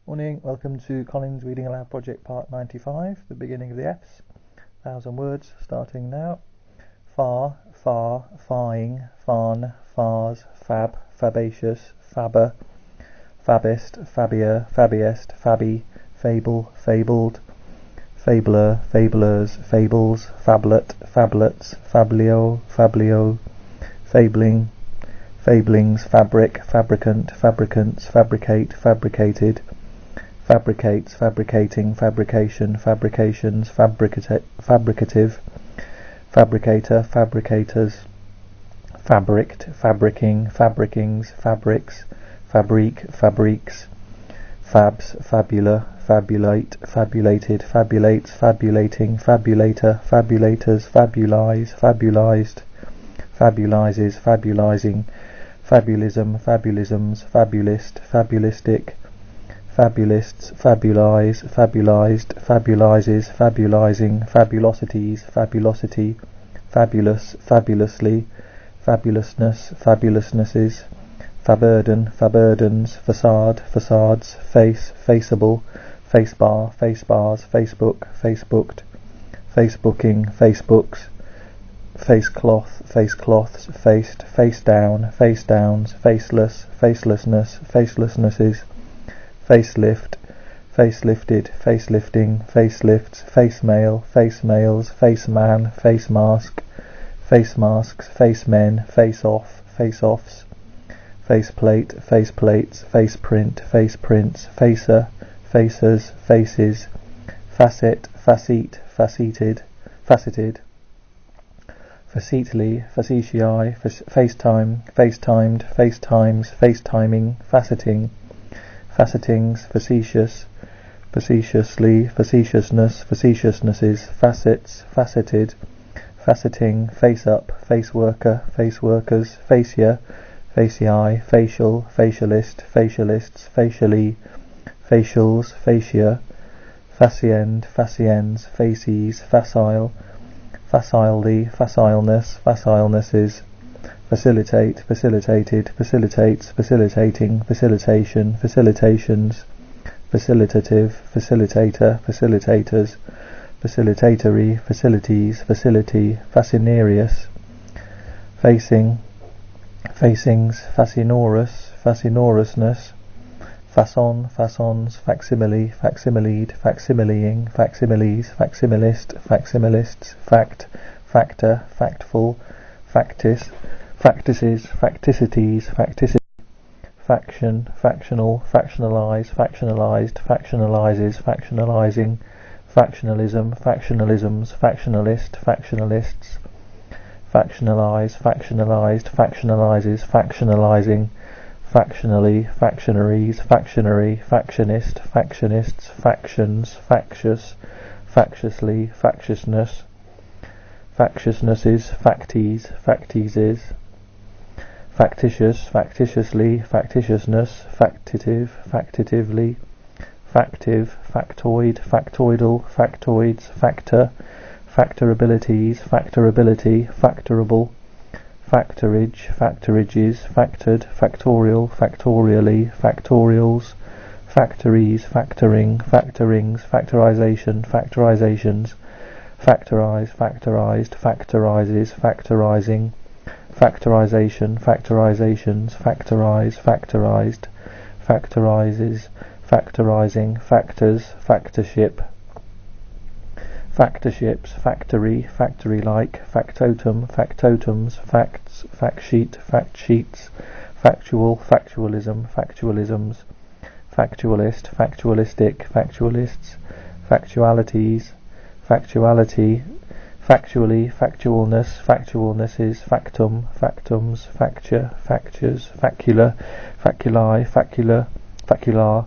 Morning, welcome to Colin's Reading Aloud Project Part 95, the beginning of the F's. 1,000 words, starting now. Far, far, farring, farn, fars, fab, fabacious, fabber, fabist, fabier, fabiest, fabby, fable, fabled, fabler, fablers, fables, fablet, fablets, fablio, fablio, fabling, fablings, fabric, fabricant, fabricants, fabricate, fabricated, fabricates, fabricating, fabrication, fabrications, fabricative, fabricator, fabricators, fabricked, fabricking, fabricings, fabrics, fabrique, fabriques, fabs, fabula, fabulate, fabulated, fabulates, fabulating, fabulator, fabulators, fabulize, fabulized, fabulizes, fabulizing, fabulism, fabulisms, fabulist, fabulistic, fabulists, fabulize, fabulized, fabulizes, fabulizing, fabulosities, fabulosity, fabulous, fabulously, fabulousness, fabulousnesses, faburden, faburdens, facade, facades, face, faceable, facebar, facebars, Facebook, facebooked, facebooking, facebooks, facecloth, facecloths, faced, face down, face downs, faceless, facelessness, facelessnesses, facelift, facelifted, facelifting, facelifts, facemail, facemails, faceman, face mask, face masks, facemen, face-off, face-offs, faceplate, faceplates, faceprint, faceprints, facer, facers, faces, facet, facete, faceted, faceted, facetely, facetiae, facetime, facetimed, facetimes, facetiming, faceting, facetings, facetious, facetiously, facetiousness, facetiousnesses, facets, faceted, faceting, face-up, face-worker, face-workers, facia, faciae, facial, facialist, facialists, facially, facials, fascia, faciend, faciens, facies, facile, facilely, facileness, facilenesses, facilitate, facilitated, facilitates, facilitating, facilitation, facilitations, facilitative, facilitator, facilitators, facilitatory, facilities, facility, fascinarius, facing, facings, fascinorous, fascinorousness, façon, façons, facsimile, facsimiled, facsimileing, facsimiles, facsimilist, facsimilists, fact, factor, factful, factice, factices, facticities, facticity, faction, factional, factionalize, factionalized, factionalizes, factionalizing, factionalism, factionalisms, factionalist, factionalists, factionalize, factionalized, factionalizes, factionalizing, factionally, factionaries, factionary, factionist, factionists, factions, factious, factiously, factiousness, factiousnesses, facties, factieses, factitious, factitiously, factitiousness, factitive, factitively, factive, factoid, factoidal, factoids, factor, factorabilities, factorability, factorable, factorage, factorages, factored, factorial, factorially, factorials, factories, factoring, factorings, factorization, factorizations, factorize, factorized, factorizes, factorizing, factorization, factorizations, factorize, factorized, factorizes, factorizing, factors, factorship, factorships, factory, factory-like, factotum, factotums, facts, factsheet, factsheets, factual, factualism, factualisms, factualist, factualistic, factualists, factualities, factuality, factually, factualness, factualnesses, factum, factums, facture, factures, facula, faculi, facula, facular,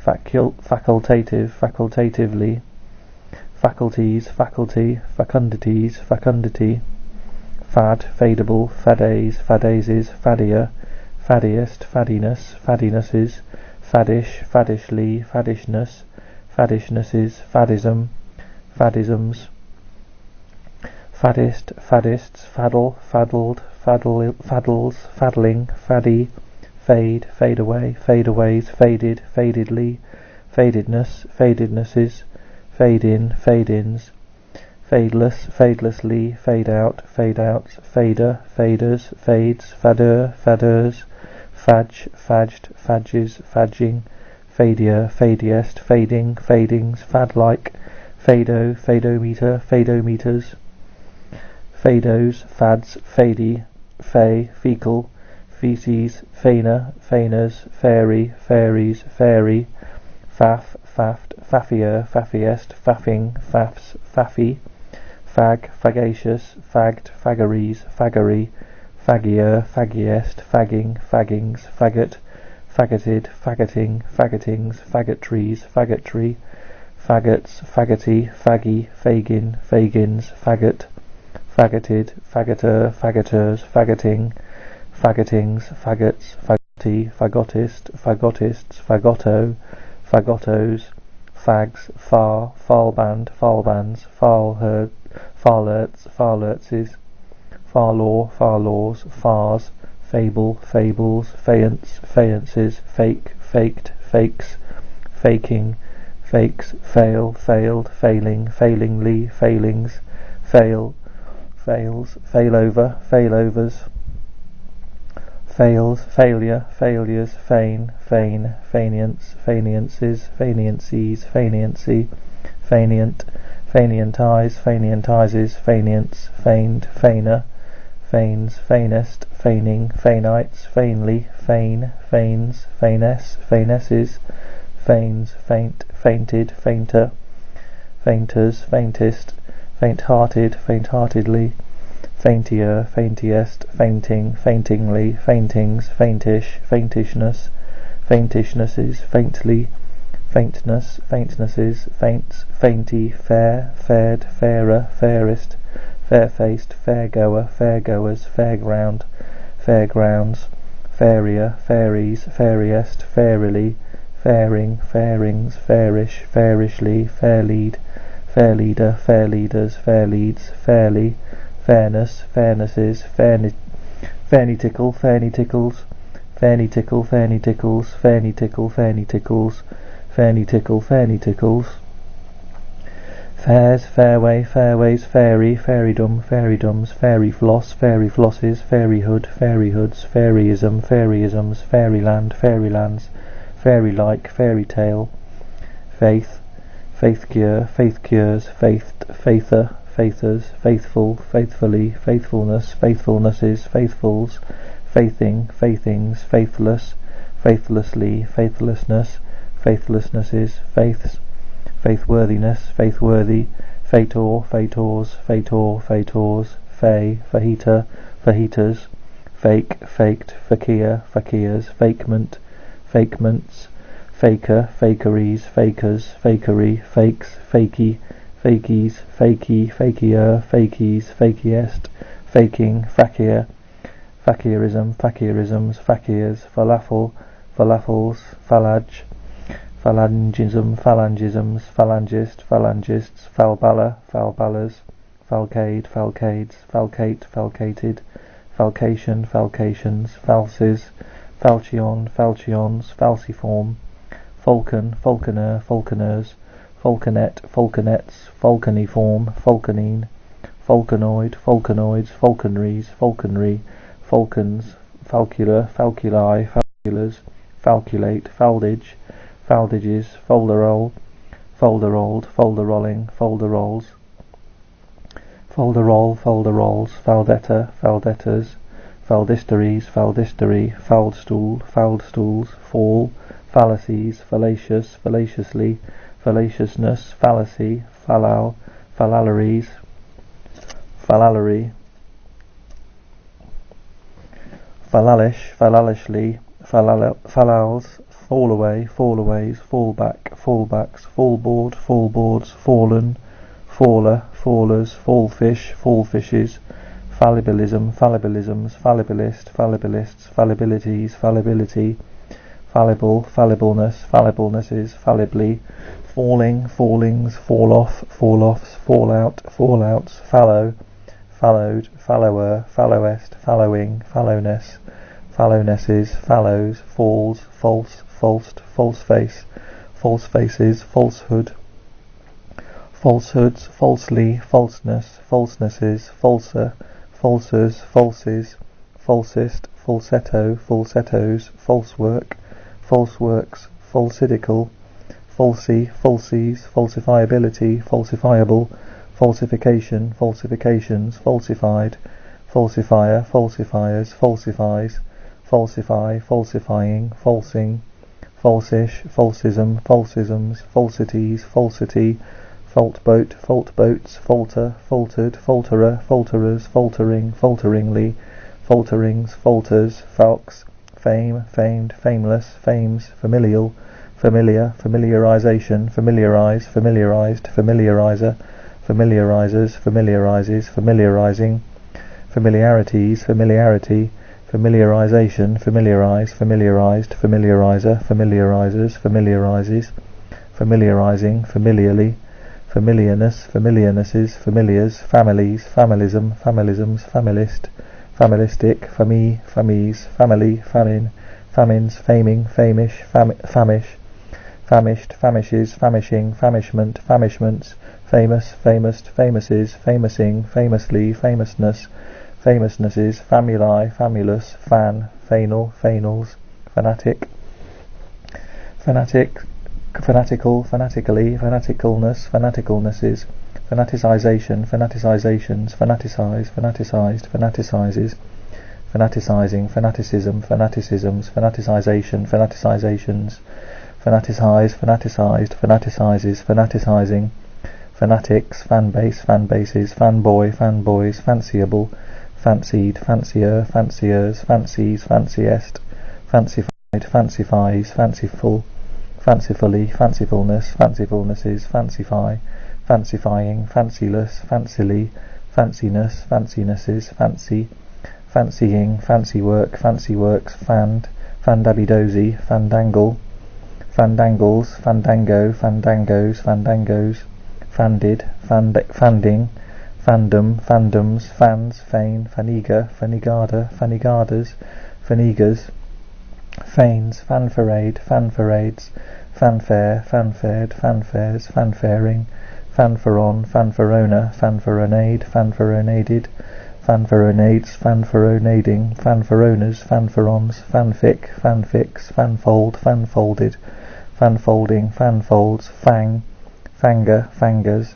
facultative, facultatively, faculties, faculty, facundities, facundity, fad, fadeable, fades, fadazes, fadia, fadiest, fadiness, fadinesses, faddish, faddishly, faddishness, faddishnesses, fadism, fadisms, faddist, faddists, faddle, faddled, faddles, faddling, faddy, fade, fade away, fadeaways, faded, fadedly, fadedness, fadednesses, fade in, fade-ins, fadeless, fadelessly, fade out, fade-outs, fader, faders, fades, fadeur, fadeurs, fadge, fadged, fadges, fadging, fadier, fadiest, fading, fadings, fad-like, fado, fadometer, fadometers, fados, fads, fady, fey, fecal, feces, fainer, fainers, fairy, fairies, fairy, faff, faft, faffier, faffiest, faffing, faffs, faffy, fag, fagacious, fagged, faggeries, faggery, faggier, faggiest, fagging, faggings, faggot, faggoted, faggoting, faggotings, faggotries, faggotry, faggots, faggoty, faggy, fagin, fagins, faggot, faggoted, faggoter, faggoters, faggoting, faggotings, faggots, faggoty, faggotist, faggotists, fagotto, fagottos, fags, far, falband, falbands, farlherd, farlerts, farlertses, farlaw, farlaws, fars, fable, fables, faience, faiences, fake, faked, fakes, faking, fakes, fail, failed, failing, failingly, failings, fail, fails, failover, failovers, fails, failure, failures, feign, feign, fainiance, fainiances, fainiancies, fainiancy, fainient, fainiantize, fainiantizes, fainiance, feigned, feigner, feigns, feinest, feigning, feignites, feinly, feign, feigns, feiness, feinesses, feigns, faint, fainted, fainter, fainters, faintest, faint-hearted, faint-heartedly, faintier, faintiest, fainting, faintingly, faintings, faintish, faintishness, faintishnesses, faintly, faintness, faintnesses, faints, fainty, fair, fared, fairer, fairest, fair-faced, fair-goer, fair-goers, fairground, fairgrounds, fairier, fairies, fairiest, fairily, fairing, fairings, fairish, fairishly, fair-lead, fair-leader, fair-leaders, fair-leads, fairly, fairness, fairnesses, fairny-tickle, fairny-tickles, fairny-tickle, fairny-tickles, fairny-tickle, fairny-tickles, fairny-tickle, fairny-tickles, fairs, fairway, fairways, fairy, fairydom, fairydoms, fairy-floss, fairy-flosses, fairyhood, fairyhoods, fairyism, fairyisms, fairyland, fairylands, fairy-like, fairy-tale, faith, faith-cure, faith-cures, faithed, faither, faithers, faithful, faithfully, faithfulness, faithfulnesses, faithfuls, faithing, faithings, faithless, faithlessly, faithlessness, faithlessnesses, faiths, faithworthiness, faithworthy, fator, fators, fator, fators, fay, fajita, fajitas, fake, faked, fakir, fakirs, fakement, fakements, faker, fakeries, fakers, fakery, fakes, fakey, fakies, fakey, fakier, fakies, fakiest, faking, fakir, fakirism, fakirisms, fakirs, falafel, falafels, phalage, phalangism, phalangisms, phalangist, phalangists, falbala, falbalas, falcade, falcades, falcate, falcated, falcation, falcations, falses, falchion, falchions, falciform, falcon, falconer, falconers, falconet, falconets, falconiform, falconine, falconoid, falconoids, falconries, falconry, falcons, falcular, falculi, falculars, falculate, faldage, faldages, folderol, folderold, folderolling, folderolls, folderol, folderols, faldetta, faldetters, faldisteries, faldistery, faldstool, faldstools, fall, fallacies, fallacious, fallaciously, fallaciousness, fallacy, fallal, fallaleries, fallalery, fallalish, fallalishly, fallals, fallaway, fallaways, fallback, fallbacks, fallboard, fallboards, fallen, faller, fallers, fallfish, fallfishes, fallibilism, fallibilisms, fallibilist, fallibilists, fallibilities, fallibility, fallible, fallibleness, falliblenesses, fallibly, falling, fallings, fall-off, fall-offs, fallout, fallouts, fallow, fallowed, fallower, fallowest, fallowing, fallowness, fallownesses, fallows, falls, false, falsed, false-face, false faces, falsehood, falsehoods, falsely, falseness, falsenesses, falser, falsers, falses, falsist, falsetto, falsettos, false work, false works, falsidical, falsy, falsies, falsifiability, falsifiable, falsification, falsifications, falsified, falsifier, falsifiers, falsifies, falsify, falsifying, falsing, falsish, falsism, falsisms, falsities, falsity, faultboat, faultboats, falter, faltered, falterer, falterers, faltering, falteringly, falterings, falters, falx, fame, famed, fameless, fames, familial, familiar, familiarization, familiarize, familiarized, familiarizer, familiarizers, familiarizes, familiarizing, familiarities, familiarity, familiarization, familiarize, familiarized, familiarizer, familiarizers, familiarizes, familiarizing, familiarly, familiarness, familiarnesses, familiars, families, familism, familisms, familist, familistic, fami, famies, family, famine, famines, faming, famish, famish, famished, famishes, famishing, famishment, famishments, famous, famous, famouses, famousing, famously, famousness, famousnesses, famuli, famulus, fan, fanal, fanals, fanatic, fanatic, fanatical, fanatically, fanaticalness, fanaticalnesses, fanaticization, fanaticizations, fanaticize, fanaticized, fanaticizes, fanaticizing, fanaticism, fanaticisms, fanaticization, fanaticizations, fanaticize, fanaticized, fanaticizes, fanaticizing, fanatics, fanbase, fanbases, fanboy, fanboys, fanciable, fancied, fancier, fanciers, fancies, fanciest, fancified, fancifies, fanciful, fancifully, fancifulness, fancifulnesses, fancify, fancifying, fanciless, fancily, fanciness, fancinesses, fancy, fancying, fancy work, fancy works, fanned, fandabidozy, fandangle, fandangles, fandango, fandangos, fandangos, fandid, fanding, fandom, fandoms, fans, fane, faniga, fanigada, fanigadas, fanigas, fanes, fanfarade, fanfarades, fanfare, fanfared, fanfares, fanfaring, fanfaron, fanfarona, fanfaronade, fanfaronaded, fanfaronades, fanfaronading, fanfaronas, fanfarons, fanfic, fanfix, fanfold, fanfolded, fanfolding, fanfolds, fang, fanger, fangers,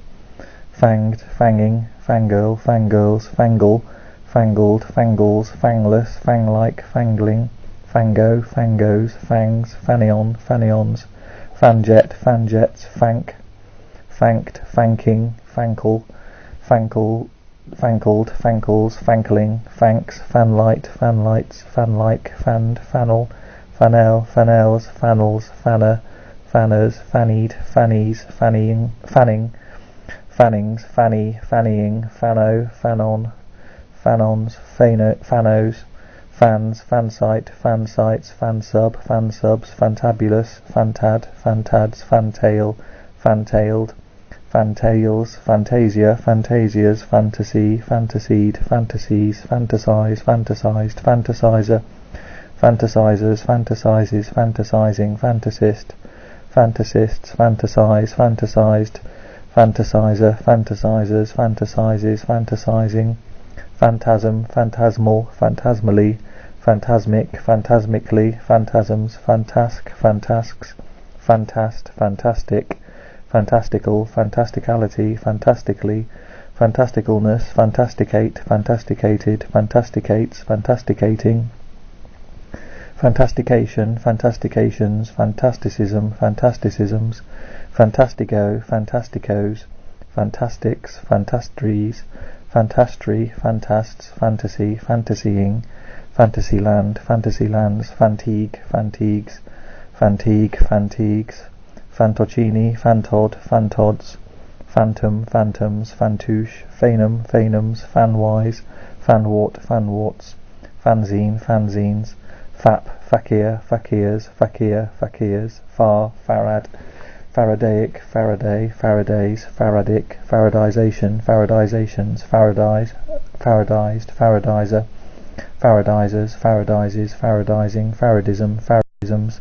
fanged, fanging, fangirl, fangirls, fangle, fangled, fangles, fangless, fanglike, fangling, fango, fangos, fangs, fanion, fanions, fanjet, fanjets, fank, fanked, fanking, fankle, fankle, fankled, fankles, fankling, fanks, fanlight, fanlights, fanlike, fanned, fannel, fannel, fannels, fannels, fanner, fanners, fannied, fannies, fannying, fanning, fannings, fanny, fannying, fanno, fanon, fanons, fanos, fans, fansite, fansites, fansub, fansubs, fantabulous, fantad, fantads, fantail, fantailed, fantails, fantasia, fantasias, fantasy, fantasied, fantasies, fantasize, fantasized, fantasizer, fantasizers, fantasizes, fantasizing, fantasist, fantasists, fantasize, fantasized, fantasizer, fantasizers, fantasizes, fantasizing, phantasm, phantasmal, phantasmally, phantasmic, phantasmically, phantasms, phantask, phantasks, phantast, fantastic, fantastical, fantasticality, fantastically, fantasticalness, fantasticate, fantasticated, fantasticates, fantasticating, fantastication, fantastications, fantasticism, fantasticisms, fantastico, fantasticos, fantastics, fantastries, fantastry, fantasts, fantasy, fantasying, fantasyland, fantasylands, fantigue, fantigues, fantigue, fantigues, fantocini, fantod, fantods, phantom, phantoms, fantouche, phanum, phanums, fanwise, fanwort, fanworts, fanzine, fanzines, fap, fakir, fakirs, fakir, fakirs, far, farad, Faradaic, Faraday, Faradays, Faradic, Faradization, Faradizations, Faradize, Faradized, Faradizer, Faradizers, Faradizes, Faradizing, Faradism, Faradisms,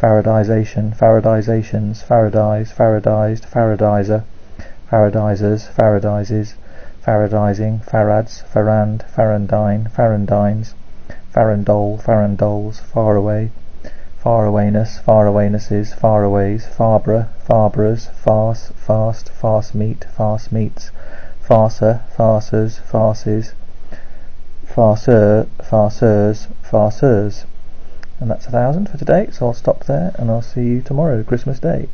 Faradisation, Faradisations, Faradise, Faradised, Faradiser, Faradisers, Faradises, Faradising, Farads, Farand, Farandine, Farandines, Farandole, Farandoles, Faraway, Farawayness, Farawaynesses, Faraways, Farbra, Farbras, Farce, Fast, Farce meat, Farce meats, Farcer, Farcers, Farces, Farceur, Farceurs, Farceurs. And that's 1,000 for today, so I'll stop there and I'll see you tomorrow, Christmas Day.